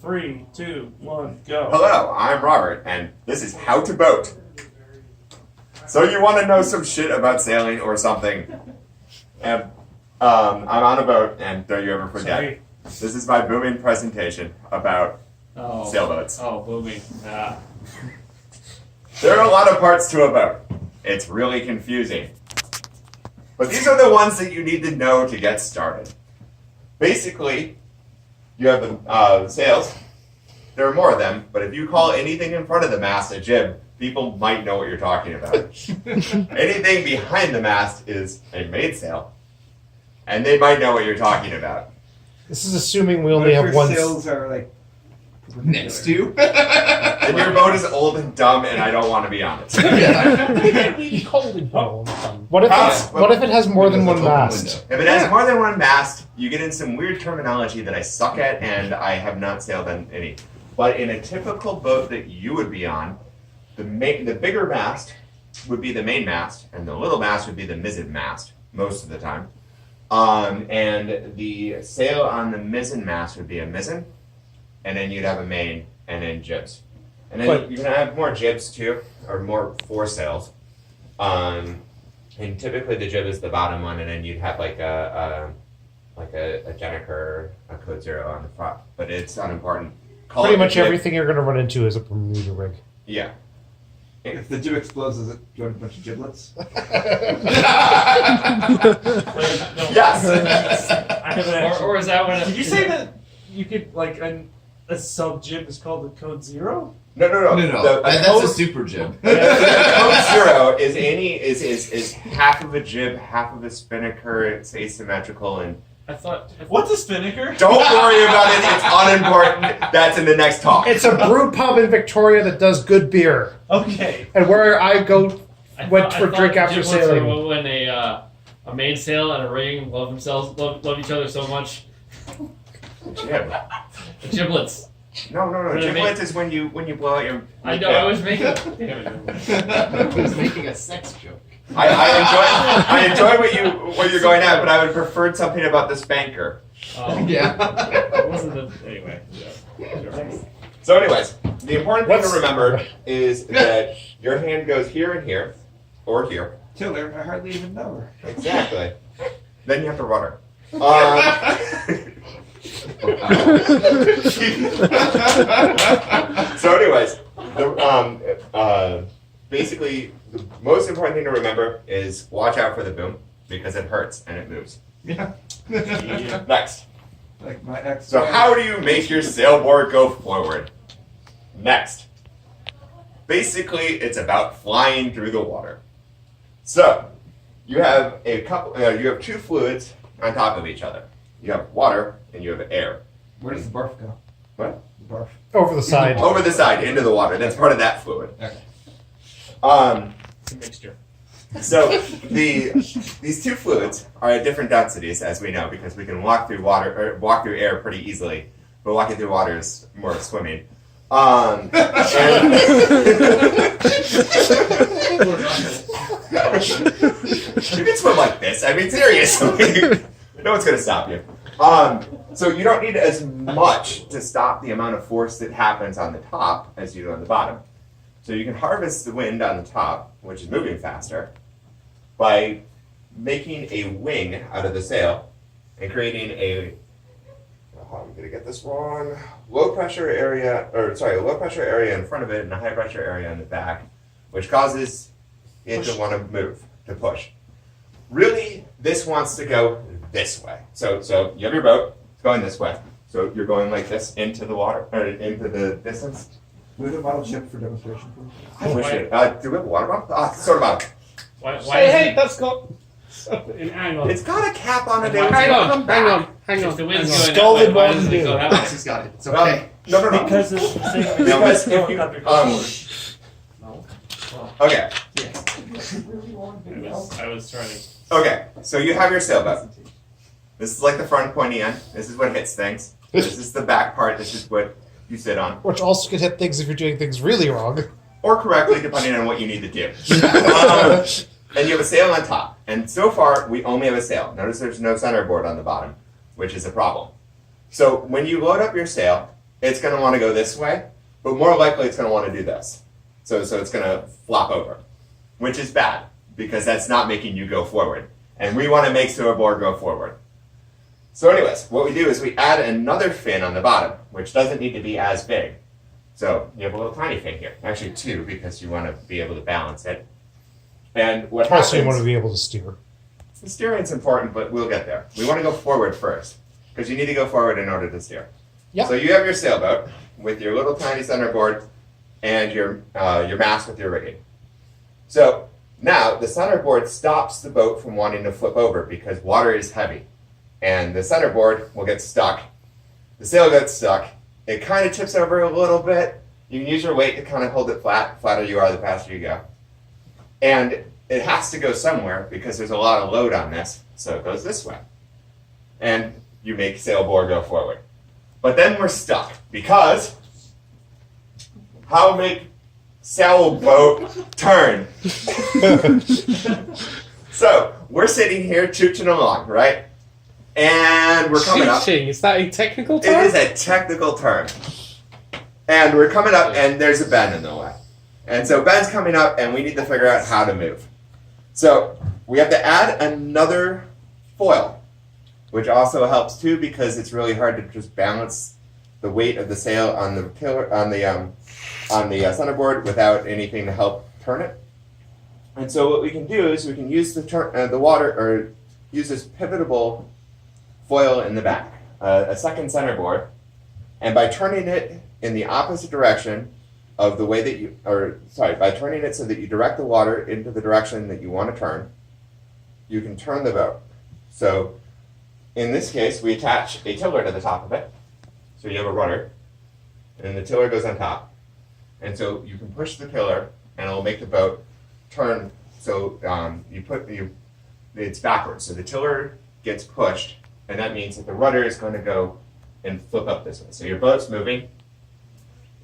3, 2, 1, go. Hello, I'm Robert, and this is How to Boat. So you want to know some shit about sailing or something? And I'm on a boat, and don't you ever forget. Sorry. This is my booming presentation about sailboats. Oh, booming. There are a lot of parts to a boat. It's really confusing. But these are the ones that you need to know to get started. Basically, you have the sails. There are more of them, but if you call anything in front of the mast a jib, people might know what you're talking about. Anything behind the mast is a mainsail, and they might know what you're talking about. This is assuming we only have one. Sails are like next to. And your boat is old and dumb, and I don't want to be on it. What if it has more than one mast? If it has more than one mast, you get in some weird terminology that I suck at, and I have not sailed on any. But in a typical boat that you would be on, the bigger mast would be the main mast, and the little mast would be the mizzen mast most of the time. And the sail on the mizzen mast would be a mizzen, and then you'd have a main, and then jibs. And then you're gonna have more jibs too, or more foresails. And typically the jib is the bottom one, and then you'd have like a Jenniker, a Code Zero on the front. But it's unimportant. Pretty much everything you're going to run into is a Bermuda rig. Yeah. if the jib explodes, does it join a bunch of giblets? Yes. Or is that when? Did you say that you could like a sub jib is called a Code Zero? No. That's a super jib. Code Zero is half of a jib, half of a spinnaker. It's asymmetrical, and I thought. What's a spinnaker? don't worry about it. It's unimportant. That's in the next talk. It's a brew pub in Victoria that does good beer. Okay. And where I went for a drink after sailing. When a mainsail and a ring love each other so much. Jib. The giblets. No. Giblets is when you blow out your. I know. I was making. I was making a sex joke. I enjoy what you're going at, but I would have preferred something about the spanker. Yeah. It wasn't the anyway. Yeah. So, anyways, the important thing to remember is that your hand goes here and here, or here. Tiller, I hardly even know her. Exactly. Then you have to rudder. So, anyways, basically, the most important thing to remember is watch out for the boom because it hurts and it moves. Yeah. Next. Like my ex. So, how do you make your sailboard go forward? Next. Basically, it's about flying through the water. So, you have you have two fluids on top of each other. You have water and you have air. Where does the barf go? What? The barf. Over the side. Over the side, into the water. That's part of that fluid. Okay. It's a mixture. So these two fluids are at different densities, as we know, because we can walk through air pretty easily, but walking through water is more swimming. You can swim like this. I mean, seriously. No one's going to stop you. So you don't need as much to stop the amount of force that happens on the top as you do on the bottom. So you can harvest the wind on the top, which is moving faster, by making a wing out of the sail and creating I'm going to get this wrong, low pressure area in front of it and a high pressure area in the back, which causes it to want to move, to push. Really, this wants to go this way. So you have your boat, it's going this way. So you're going like this into the water, or into the distance. Do we have a model ship for demonstration? I wish it. Do we have a water bottle? Sort of bottle. Why that's cool. Hang on. It's got a cap on it. Hang on. If the wind's going Scalded that way, why one does it go dude. that way? She's got it. It's okay. No. Because it's the same. Now, okay. I was trying to. Okay. So you have your sailboat. This is like the front pointy end. This is what hits things. This is the back part. This is what you sit on. Which also could hit things if you're doing things really wrong. Or correctly, depending on what you need to do. And you have a sail on top. And so far, we only have a sail. Notice there's no centerboard on the bottom, which is a problem. So when you load up your sail, it's going to want to go this way, but more likely it's going to want to do this. So it's going to flop over, which is bad because that's not making you go forward. And we want to make sailboard go forward. So anyways, what we do is we add another fin on the bottom, which doesn't need to be as big. So you have a little tiny fin here, actually two, because you want to be able to balance it. And what happens... Also, you want to be able to steer. The steering's important, but we'll get there. We want to go forward first, because you need to go forward in order to steer. Yep. So you have your sailboat with your little tiny centerboard and your mast with your rigging. So now the centerboard stops the boat from wanting to flip over because water is heavy. And the centerboard will get stuck. The sail gets stuck. It kind of tips over a little bit. You can use your weight to kind of hold it flat. The flatter you are, the faster you go. And it has to go somewhere because there's a lot of load on this, so it goes this way. And you make sailboard go forward. But then we're stuck because how make sailboat turn? So we're sitting here chooching along, right? And we're coming up. Teaching, is that a technical term? It is a technical term. And we're coming up, and there's a bend in the way. And so Ben's coming up, and we need to figure out how to move. So we have to add another foil, which also helps too because it's really hard to just balance the weight of the sail on the tiller, on the centerboard without anything to help turn it. And so what we can do is we can use the water, or use this pivotable foil in the back, a second centerboard, and by turning it in the opposite direction of the way that you, by turning it so that you direct the water into the direction that you want to turn, you can turn the boat. So in this case, we attach a tiller to the top of it. So you have a rudder, and the tiller goes on top. And so you can push the tiller, and it'll make the boat turn. So it's backwards. So the tiller gets pushed, and that means that the rudder is going to go and flip up this way. So your boat's moving.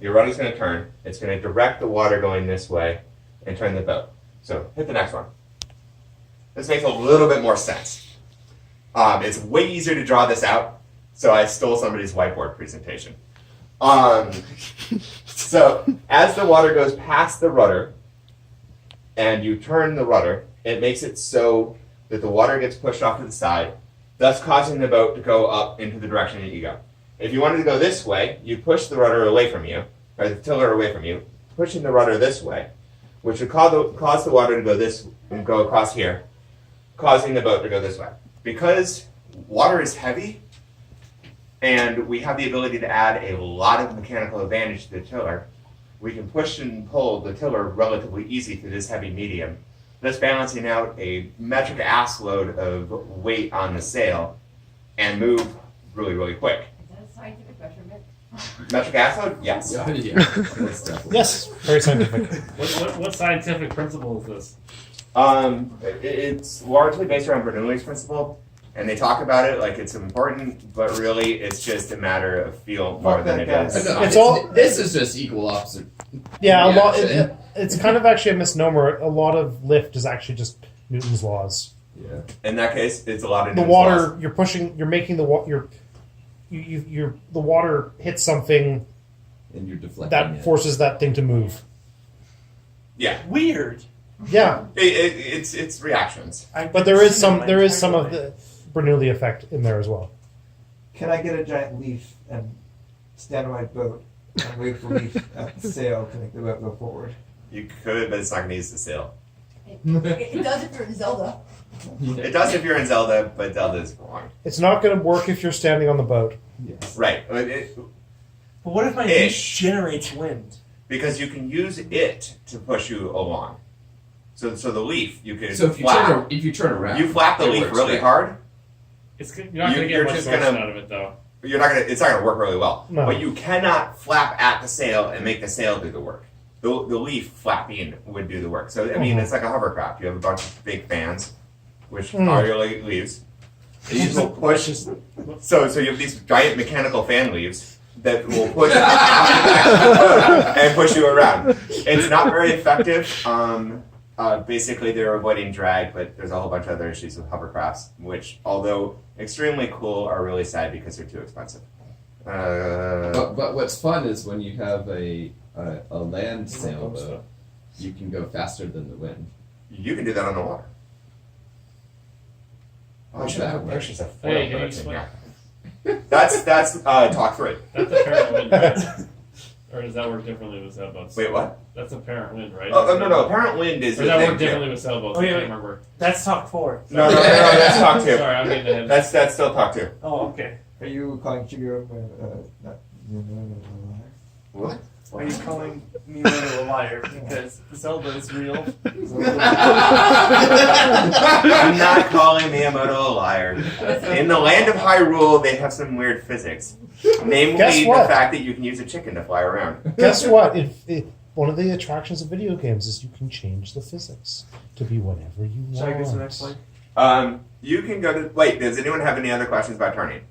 Your rudder's going to turn. It's going to direct the water going this way and turn the boat. So hit the next one. This makes a little bit more sense. It's way easier to draw this out, so I stole somebody's whiteboard presentation. So as the water goes past the rudder and you turn the rudder, it makes it so that the water gets pushed off to the side, thus causing the boat to go up into the direction that you go. If you wanted to go this way, you push the rudder away from you, or the tiller away from you, pushing the rudder this way, which would cause the water to go this and go across here, causing the boat to go this way. Because water is heavy, and we have the ability to add a lot of mechanical advantage to the tiller, we can push and pull the tiller relatively easy through this heavy medium, thus balancing out a metric ass load of weight on the sail and move really, really quick. Scientific measurement. Metric acid? Yes. Yeah, that's definitely. Yes, very scientific. What scientific principle is this? It's largely based around Bernoulli's principle, and they talk about it like it's important, but really it's just a matter of feel more than it is. No, It's all- This is just equal opposite. Yeah, a lot. Yeah. It's kind of actually a misnomer. A lot of lift is actually just Newton's laws. Yeah. In that case, it's a lot of The Newton's water laws. you're pushing, you're making the water. The water hits something And you're deflecting that it. forces that thing to move. Yeah, Weird. Yeah, it's reactions. but there is some of the Bernoulli effect in there as well. Can I get a giant leaf and stand on my boat and wait for leaf at the sail to make the boat go forward? You could, but it's not going to use the sail. It does if you're in Zelda. It does if you're in Zelda, but Zelda is wrong. It's not going to work if you're standing on the boat. Yes. Right. But what if my Ish. leash generates wind? Because you can use it to push you along. So the leaf, you can So if you flap. turn around, You flap the it leaf works, really right? hard, You're not going to You're get much just motion gonna- out of it, though. it's not going to work really well. No. But you cannot flap at the sail and make the sail do the work. The leaf flapping would do the work. So, I mean, Mhm. it's like a hovercraft. You have a bunch of big fans, which Mm. are your leaves. And you just will push. So you have these giant mechanical fan leaves that will push and push you around. It's not very effective. Basically, they're avoiding drag, but there's a whole bunch of other issues with hovercrafts, which, although extremely cool, are really sad because they're too expensive. But what's fun is when you have a land sailboat, you can go faster than the wind. You can do that on the water. Oh, I should have That pictures of foil Hey, can you boats in explain? here. That's talk 3. That's apparent wind, right? Or does that work differently with sailboats? Wait, what? That's apparent wind, right? Oh, no. Apparent wind is Or the does that thing work too. differently with sailboats? Oh, I yeah, can't wait. remember. That's talk 4. No, that's talk 2. Sorry, I'm getting ahead. That's still talk 2. Oh, okay. Are you calling Chiguro not a liar? What? Why are you calling me a liar? Because Zelda is real. I'm not calling Miyamoto a liar. In the land of Hyrule, they have some weird physics. Namely, Guess the what? fact that you can use a chicken to fly around. Guess what? One of the attractions of video games is you can change the physics to be whatever you want. Should I go to the next one? You can go to... Wait, does anyone have any other questions about turning?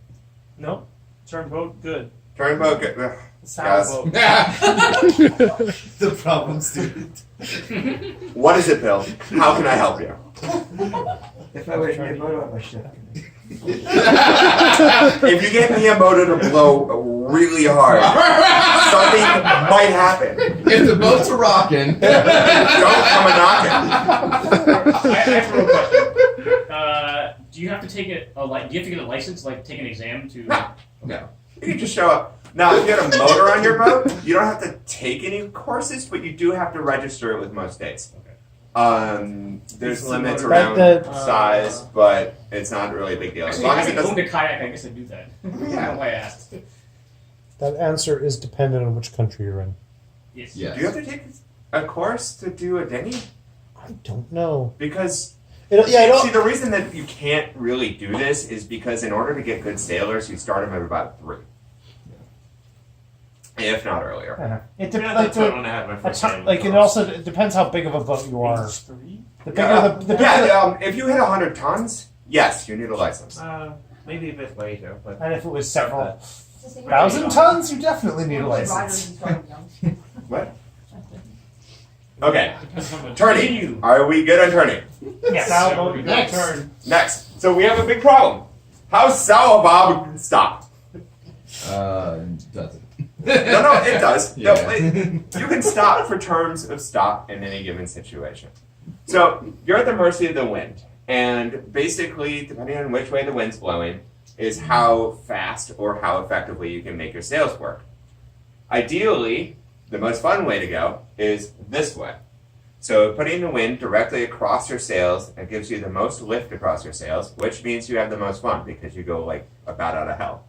No. Turn boat, good. Turn boat... Ugh. Sailboat. The problem student. What is it, Bill? How can I help you? If I were to get moto on my ship. If you get Miyamoto to blow really hard, something might happen. If the boats are rocking, Don't come a knocking. I have a real question. Do you have to take do you have to get a license, like take an exam to? no. You can just show up. Now, if you had a motor on your boat, you don't have to take any courses, but you do have to register it with most states. There's limits around size, but it's not really a big deal. As Actually, long as if it I doesn't. owned a kayak, I guess I'd do that. I don't know why I asked. That answer is dependent on which country you're in. Yes. Yes. Do you have to take a course to do a dinghy? I don't know. Because See, the reason that you can't really do this is because in order to get good sailors, you start them at about 3, if not earlier. It Yeah, that's what I want to have my first time. it also depends how big of a boat you are. Age 3? The bigger the bigger If you hit 100 tons, yes, you need a license. Maybe a bit later, but and if it was several It's just a- 1,000 tons, you definitely need a Riders license. and strong young. What? Okay, Depends how much. turning. Are we good on turning? Yes. Sailboat, Next. turn. Next. So we have a big problem. How's Bob stop? Doesn't. No, it does. No, Yeah. you can stop for terms of stop in any given situation. So you're at the mercy of the wind, and basically, depending on which way the wind's blowing, is how fast or how effectively you can make your sails work. Ideally, the most fun way to go is this way. So putting the wind directly across your sails, it gives you the most lift across your sails, which means you have the most fun because you go like a bat out of hell.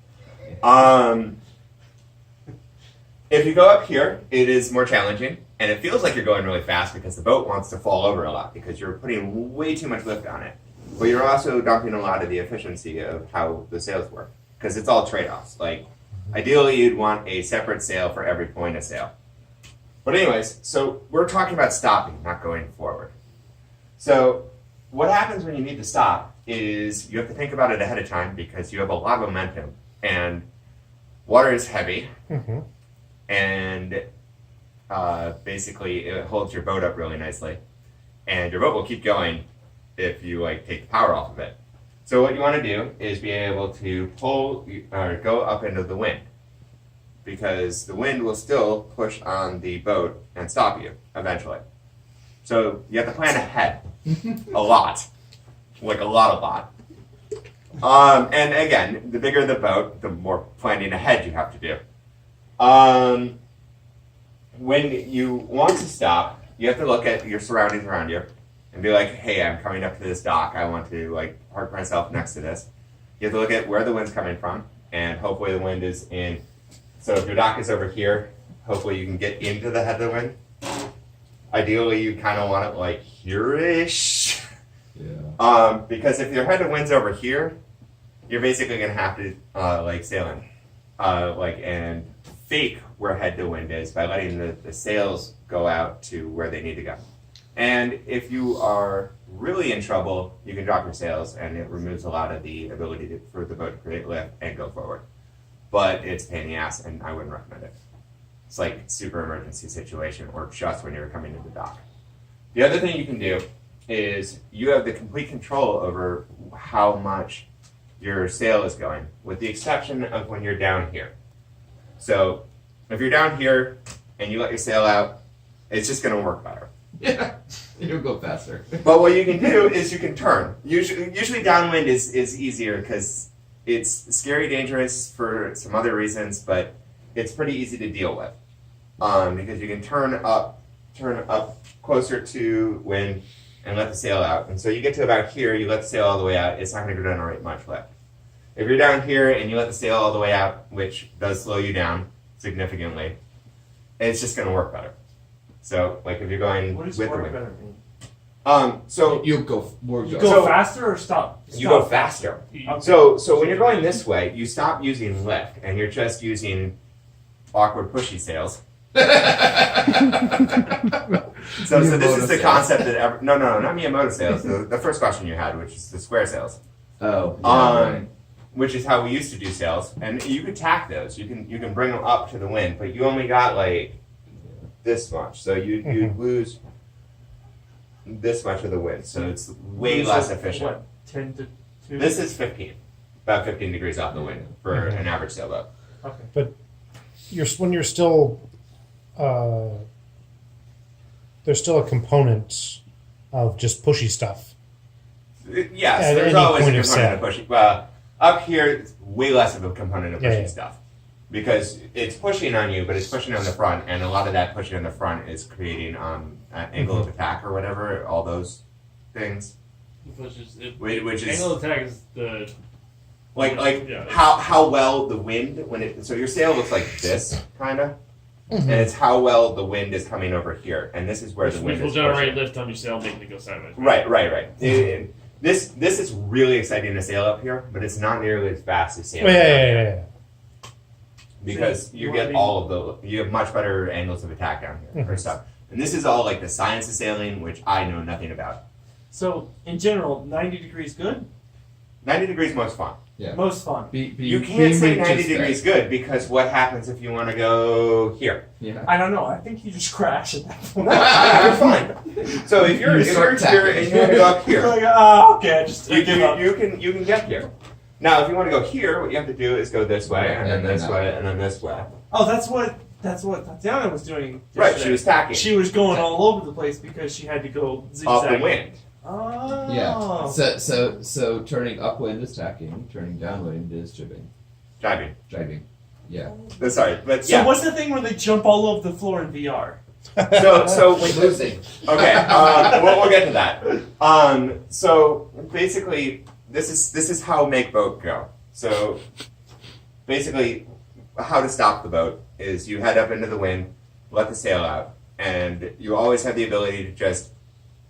If you go up here, it is more challenging, and it feels like you're going really fast because the boat wants to fall over a lot because you're putting way too much lift on it. But you're also dumping a lot of the efficiency of how the sails work because it's all trade-offs. Like, ideally, you'd want a separate sail for every point of sail. But anyways, so we're talking about stopping, not going forward. So what happens when you need to stop is you have to think about it ahead of time because you have a lot of momentum, and water is heavy. Mm-hmm. And basically it holds your boat up really nicely, and your boat will keep going if you like take the power off of it. So what you want to do is be able to pull or go up into the wind, because the wind will still push on the boat and stop you eventually. So you have to plan ahead a lot, like a lot. And again, the bigger the boat, the more planning ahead you have to do. When you want to stop, you have to look at your surroundings around you and be like, hey, I'm coming up to this dock. I want to like park myself next to this. You have to look at where the wind's coming from, and hopefully the wind is in. So if your dock is over here, hopefully you can get into the head of the wind. Ideally, you kind of want it like here-ish. Yeah. Because if your head of wind's over here, you're basically gonna have to like sail in, and fake where head to wind is by letting the sails go out to where they need to go. And if you are really in trouble, you can drop your sails, and it removes a lot of the ability for the boat to create lift and go forward. But it's a pain in the ass, and I wouldn't recommend it. It's like super emergency situation, or just when you're coming into dock. The other thing you can do is you have the complete control over how much your sail is going, with the exception of when you're down here. So if you're down here and you let your sail out, it's just going to work better. Yeah, you'll go faster. But what you can do is you can turn. Usually downwind is easier because it's scary, dangerous for some other reasons, but it's pretty easy to deal with because you can turn up closer to wind and let the sail out. And so you get to about here, you let the sail all the way out, it's not going to generate much lift. If you're down here and you let the sail all the way out, which does slow you down significantly, it's just going to work better. So, like if you're going What does with the work wind. better mean? So You'll go more. You go. go So- faster or stop? you go faster. Okay. So when you're going this way, you stop using lift and you're just using awkward pushy sails. So this is the concept that no, not Miyamoto sails. The first question you had, which is the square sails, Oh. Yeah, right. which is how we used to do sails. And you can tack those. You can bring them up to the wind, but you only got like this much. So you lose this much of the wind. So it's way less efficient. What, 10 to 2? This is 15, about 15 degrees off the wind for an average sailboat. Okay. When you're still, there's still a component of just pushy stuff. Yes, At there's any always a point of component of pushing. Well, up here, it's way less of a component of Yeah, pushing yeah. stuff. Because it's pushing on you, but it's pushing on the front, and a lot of that pushing on the front is creating an angle of attack or whatever, all those things. Which is Which is angle of attack is the like yeah. how well the wind so your sail looks like this kind of, and it's how well the wind is coming over here, and this is where which the wind will is generate pushing. lift on your sail, making it go sideways. Right. This is really exciting to sail up here, but it's not nearly as fast as sailing down here. Yeah. Because So you you get wanna you have much better angles of attack down here for Mhm. stuff. And this is all like the science of sailing, which I know nothing about. So, in general, 90 degrees good? 90 degrees most fun. Yeah. Most fun. You can't say 90 degrees good because what happens if you want to go here? Yeah. I don't know. I think you just crash at that point. You're fine. So if you're You here start and you want to go up You're here, like, oh, okay, I just you give up. can get here. Now, if you want to go here, what you have to do is go this way, and then this way, and then this way. Oh, that's what Tatiana was doing. Right, yesterday. she was tacking She was going all over the place because she had to go off zigzag. the wind. Oh. Yeah. So turning upwind is tacking, turning downwind is jibbing. Jibing. Yeah. Sorry, but So yeah. what's the thing where they jump all over the floor in VR? So when Losing. okay, we'll get to that. So basically, this is how make boat go. So basically, how to stop the boat is you head up into the wind, let the sail out, and you always have the ability to just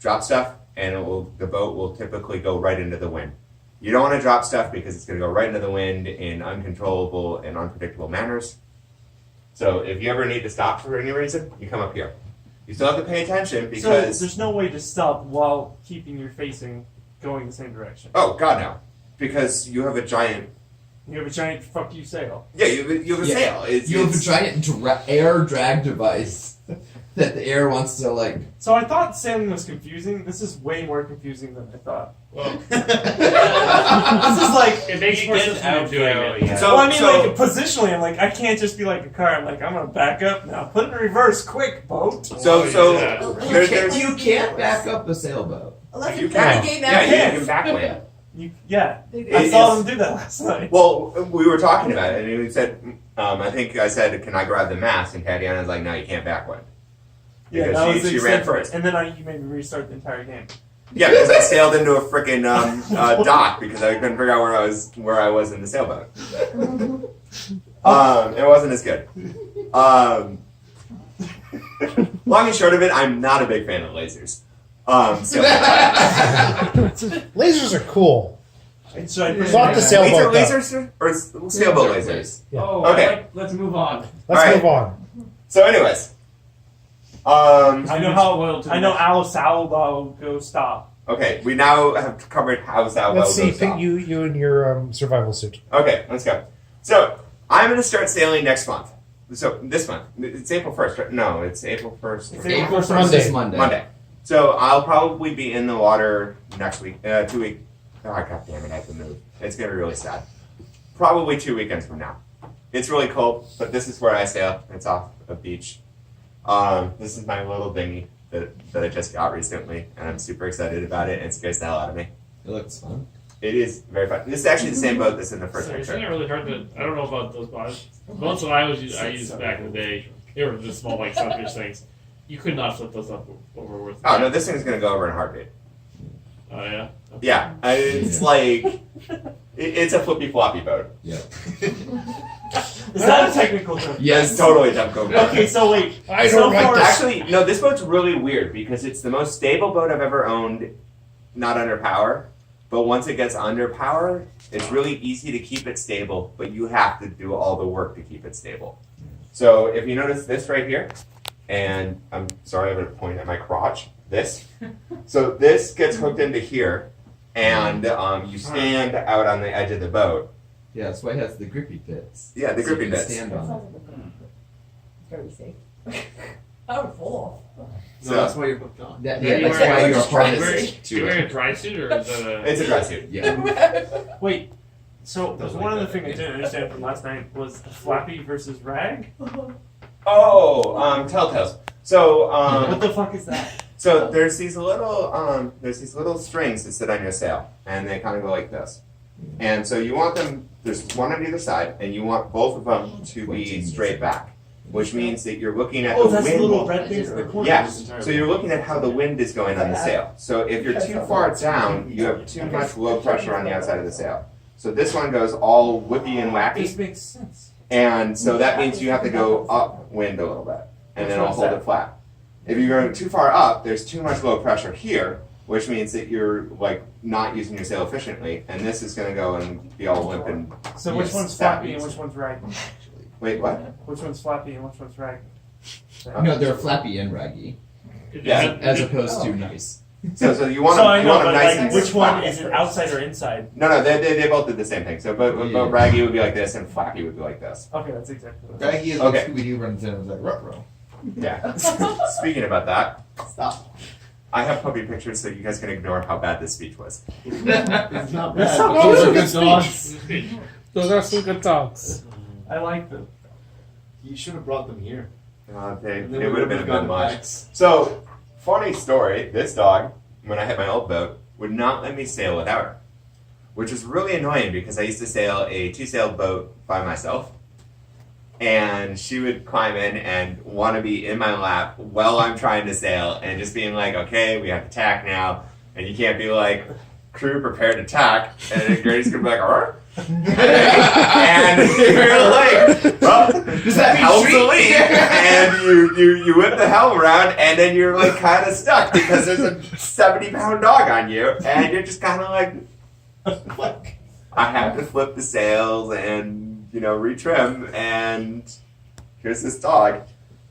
drop stuff, and the boat will typically go right into the wind. You don't want to drop stuff because it's going to go right into the wind in uncontrollable and unpredictable manners. So if you ever need to stop for any reason, you come up here. You still have to pay attention So because there's no way to stop while keeping your facing going the same direction. oh god no, because you have a giant You have a giant fuck you sail. yeah you have a Yeah. sail. You have a giant air drag device that the air wants to like. So I thought sailing was confusing. This is way more confusing than I thought. Well, This is like it makes more sense when you're doing it. So- well, I mean, so- like positionally, I'm like, I can't just be like a car. I'm like, I'm gonna back up now. Put it in reverse, quick, boat. So yeah. there's You can't back up a sailboat. Unless you you play can the game yeah out you can backwind. Yeah, They I do. saw them do that last night. Well, we were talking about it, and you said I think I said, "Can I grab the mast?" And Tatiana's like, "No, you can't backwind." Yeah, Because that was she the ran extent of it. first. And then you made me restart the entire game. Yeah, because I sailed into a freaking dock because I couldn't figure out where I was in the sailboat. It wasn't as good. Long and short of it, I'm not a big fan of lasers. So Lasers are cool. So I push Not it the back. sailboat. lasers or sailboat lasers. Yeah. Oh, Okay. let's move on. Let's Alright. move on. So, anyways, I know how. Spoiled too I know much. Alice Salvo go stop. okay, we now have covered how Salvo Let's see. goes Pick off. you in your survival suit. Okay, let's go. So, I'm going to start sailing next month. So, this month. It's April 1st, right? No, it's April 1st. It's April 1st Monday. is Monday. Monday. So, I'll probably be in the water next week. 2 weeks. Oh, god damn it, I have to move. It's going to be really sad. Probably 2 weekends from now. It's really cold, but this is where I sail. It's off a beach. This is my little dinghy that I just got recently, and I'm super excited about it, and it scares the hell out of me. It looks fun. It is very fun. This is actually the same boat that's in the first So isn't picture. it really hard to? I don't know about those boats. Boats that I used back in the day, they were just small like sunfish things. You could not flip those up over with. Oh no, this thing is gonna go over in a heartbeat. Oh yeah. Okay. Yeah, it's like it's a flippy floppy boat. Yeah. Is that a technical term? It's totally a dumb boat. Okay, so wait. I so don't like far- this. Actually, no, this boat's really weird because it's the most stable boat I've ever owned, not under power. But once it gets under power, it's really easy to keep it stable, but you have to do all the work to keep it stable. So if you notice this right here, and I'm sorry, I'm going to point at my crotch, this. So this gets hooked into here, and you stand out on the edge of the boat. Yeah, that's why it has the grippy bits. Yeah, the So you grippy can bits. stand That on sounds like a very safe. I would fall So No, that's why you're hooked on. it. That, Yeah, yeah, that's you why wear- you're just try to harnessed You to wearing it. a dry suit or is that a? It's a dry suit. Yeah. Wait. So Doesn't one like of the that. things I didn't understand from last night was the flappy versus rag. Oh, telltales. So What the fuck is that? So there's these little strings that sit on your sail, and they kind of go like this. And so you want them. There's one on either side, and you want both of them to be straight back, which means that you're looking at Oh, the that's the wind. little red things in the corner. Yes. So you're looking at how the wind is going on the sail. So if you're too far down, you have too much low pressure on the outside of the sail. So this one goes all whippy and This wacky, makes sense. and so that means you have to go upwind a little bit, and then it'll Which one's hold that? it flat. If you're going too far up, there's too much low pressure here, which means that you're like not using your sail efficiently, and this is going to go and be all limp and So which Yes, one's that flappy and means- which one's raggy? wait, what? Which one's flappy and which one's raggy? No, they're flappy and raggy, Yeah. as opposed to nice. So you want So I them, know, you want but them nice like, and which one flat. is it, outside or inside? No, they both did the same thing. So but Yeah. raggy would be like this, and flappy would be like this. Okay, that's exactly what. Raggy is Okay. like Scooby Doo runs in and was like, ruh-roh. Yeah. Speaking about that, Stop. I have puppy pictures, so you guys can ignore how bad this speech was. It's not bad. That's not but bad. those are Good good dogs. Those are some good dogs. I like them. You should have brought them here. They And then it we would have been a gotten bit much. packs. So, funny story, this dog, when I had my old boat, would not let me sail without her. Which was really annoying because I used to sail a 2-sail boat by myself. And she would climb in and want to be in my lap while I'm trying to sail and just being like, okay, we have to tack now. And you can't be like, crew, prepare to tack. And then Grady's going to be like, alright. And you're like, well, Does that mean helm's treat? a leak. And you whip the helm around, and then you're like kind of stuck because there's a 70-pound dog on you, and you're just kind of like, I have to flip the sails and retrim, and here's this dog,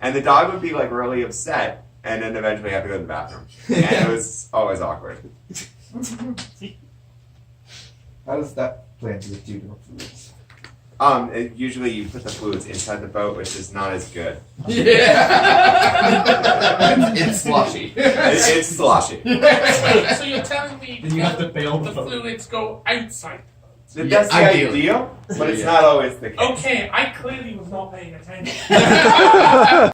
and the dog would be like really upset, and then eventually have to go to the bathroom, and it was always awkward. How does that play into the two different fluids? Usually you put the fluids inside the boat, which is not as good. Yeah. it's sloshy. It's sloshy. So you're telling me Then you have to bail the the boat. fluids go outside? That's the ideally. ideal, but it's Yeah. not always the case. Okay, I clearly was not paying attention.